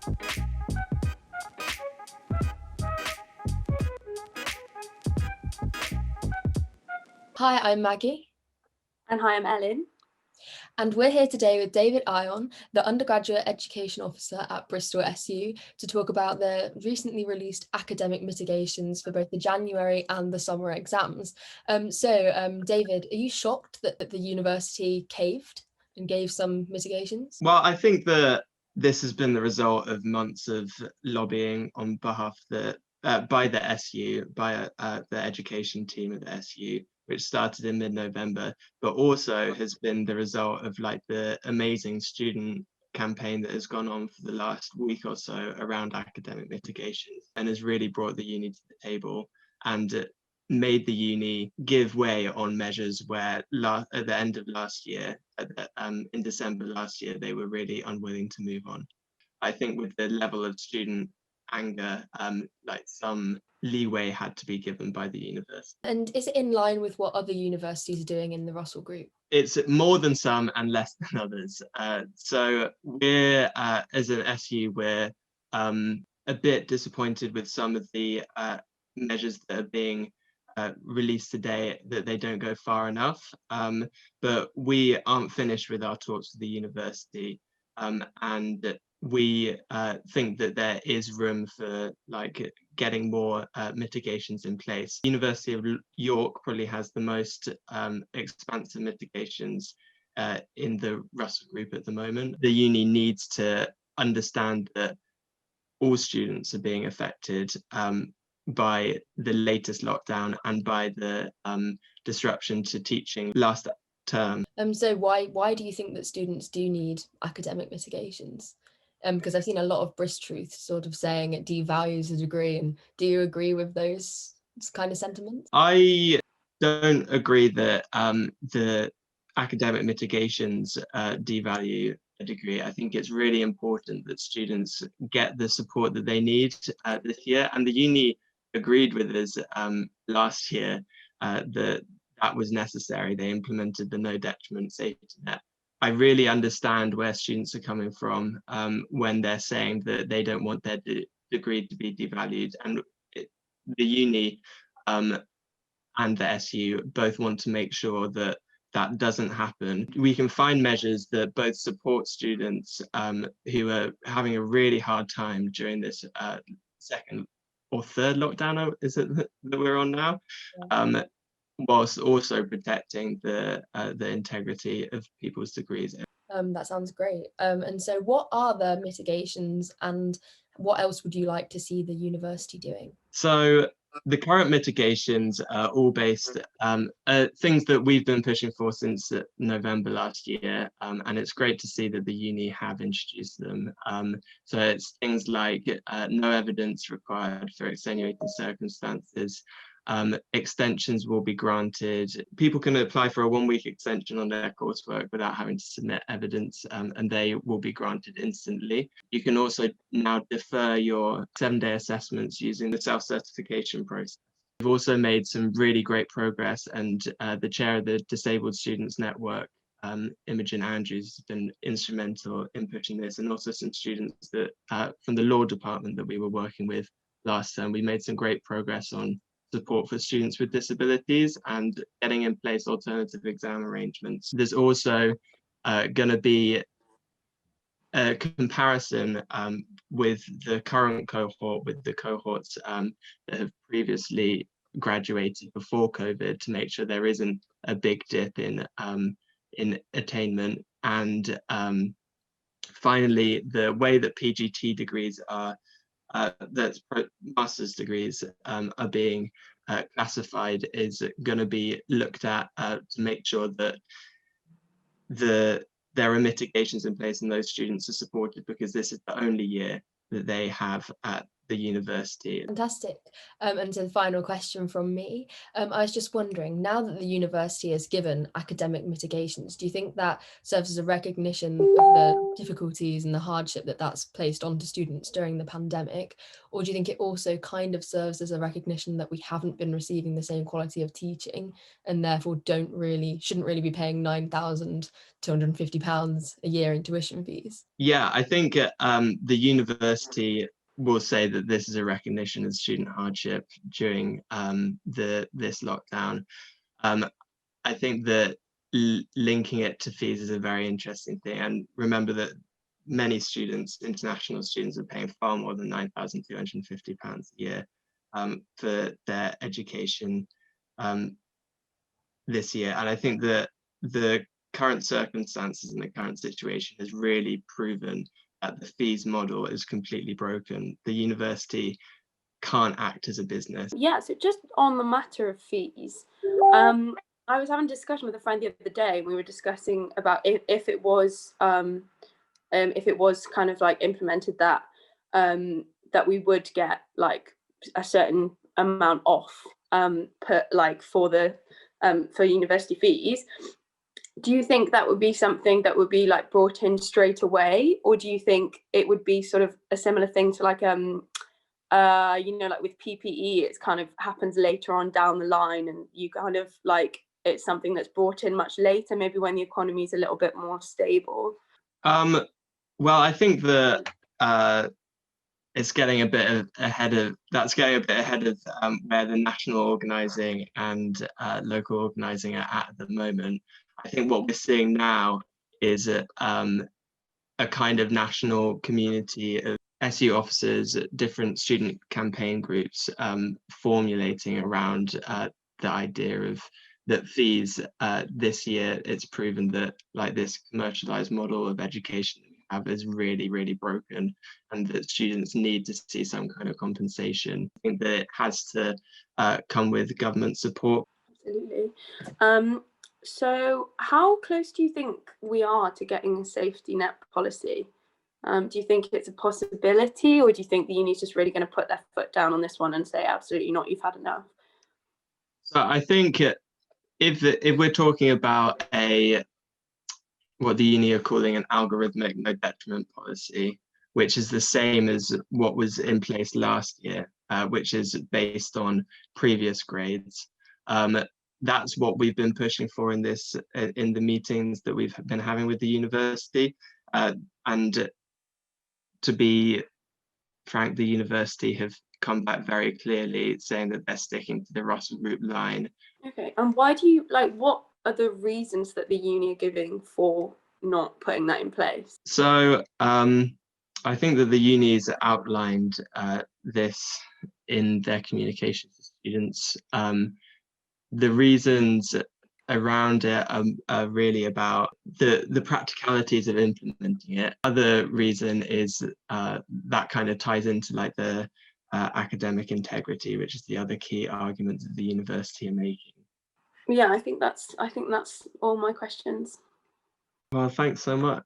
Hi, I'm Maggie. And hi, I'm Elin. And we're here today with David Ion, the Undergraduate Education Officer at Bristol SU, to talk about the recently released academic mitigations for both the January and the summer exams. David, are you shocked that the university caved and gave some mitigations? Well, I think that this has been the result of months of lobbying on behalf of by the SU, by the education team at the SU, which started in mid-November, but also has been the result of like the amazing student campaign that has gone on for the last week or so around academic mitigations and has really brought the uni to the table and made the uni give way on measures where at the end of last year, in December last year, they were really unwilling to move on. I think with the level of student anger, like some leeway had to be given by the university. And is it in line with what other universities are doing in the Russell Group? It's more than some and less than others. So we're, as an SU, we're a bit disappointed with some of the measures that are being released today, that they don't go far enough. But we aren't finished with our talks with the university, and we think that there is room for like getting more mitigations in place. The University of York probably has the most expansive mitigations in the Russell Group at the moment. The uni needs to understand that all students are being affected by the latest lockdown and by the disruption to teaching last term. So why do you think that students do need academic mitigations? Because I've seen a lot of Truth sort of saying it devalues a degree, and do you agree with those kind of sentiments? I don't agree that the academic mitigations devalue a degree. I think it's really important that students get the support that they need this year, and the uni agreed with us last year that was necessary. They implemented the no detriment safety net. I really understand where students are coming from when they're saying that they don't want their degree to be devalued, and the uni and the SU both want to make sure that that doesn't happen. We can find measures that both support students who are having a really hard time during this second or third lockdown, is it that we're on now? Yeah. Whilst also protecting the integrity of people's degrees. That sounds great. And so what are the mitigations, and what else would you like to see the university doing? So the current mitigations are all based things that we've been pushing for since November last year, and it's great to see that the uni have introduced them. So it's things like no evidence required for extenuating circumstances. Extensions will be granted. People can apply for a 1-week extension on their coursework without having to submit evidence, and they will be granted instantly. You can also now defer your 7-day assessments using the self-certification process. We've also made some really great progress, and the chair of the Disabled Students Network, Imogen Andrews, has been instrumental in pushing this, and also some students that from the law department that we were working with last term. We made some great progress on support for students with disabilities and getting in place alternative exam arrangements. There's also going to be a comparison with the current cohort, with the cohorts that have previously graduated before COVID, to make sure there isn't a big dip in attainment. And finally, the way that PGT degrees are that master's degrees are being classified is going to be looked at to make sure that there are mitigations in place and those students are supported, because this is the only year that they have the university. Fantastic. And so the final question from me, I was just wondering, now that the university has given academic mitigations, do you think that serves as a recognition of the difficulties and the hardship that that's placed onto students during the pandemic? Or do you think it also kind of serves as a recognition that we haven't been receiving the same quality of teaching and therefore shouldn't really be paying £9,250 a year in tuition fees? Yeah, I think the university will say that this is a recognition of student hardship during this lockdown. I think that linking it to fees is a very interesting thing. And remember that many students, international students, are paying far more than £9,250 a year for their education this year. And I think that the current circumstances and the current situation has really proven that the fees model is completely broken. The university can't act as a business. Yeah, so just on the matter of fees, I was having a discussion with a friend the other day, and we were discussing about if it was kind of like implemented that that we would get like a certain amount off for university fees. Do you think that would be something that would be like brought in straight away, or do you think it would be sort of a similar thing to like like with PPE, it's kind of happens later on down the line, and you kind of like it's something that's brought in much later, maybe when the economy is a little bit more stable? Well, I think that it's getting a bit ahead of where the national organising and local organising are at the moment. I think what we're seeing now is a kind of national community of SU officers, different student campaign groups formulating around the idea of that fees this year. It's proven that like this commercialized model of education is really, really broken, and that students need to see some kind of compensation. I think that it has to come with government support. Absolutely. So how close do you think we are to getting a safety net policy? Do you think it's a possibility, or do you think the uni's just really going to put their foot down on this one and say, absolutely not, you've had enough? So I think if we're talking about what the uni are calling an algorithmic no detriment policy, which is the same as what was in place last year, which is based on previous grades. That's what we've been pushing for in the meetings that we've been having with the university. And to be frank, the university have come back very clearly saying that they're sticking to the Russell Group line. Okay, and why do you what are the reasons that the uni are giving for not putting that in place? So I think that the unis outlined this in their communication to students. The reasons around it are really about the practicalities of implementing it. Other reason is that kind of ties into like the academic integrity, which is the other key argument that the university are making. Yeah, I think that's all my questions. Well, thanks so much.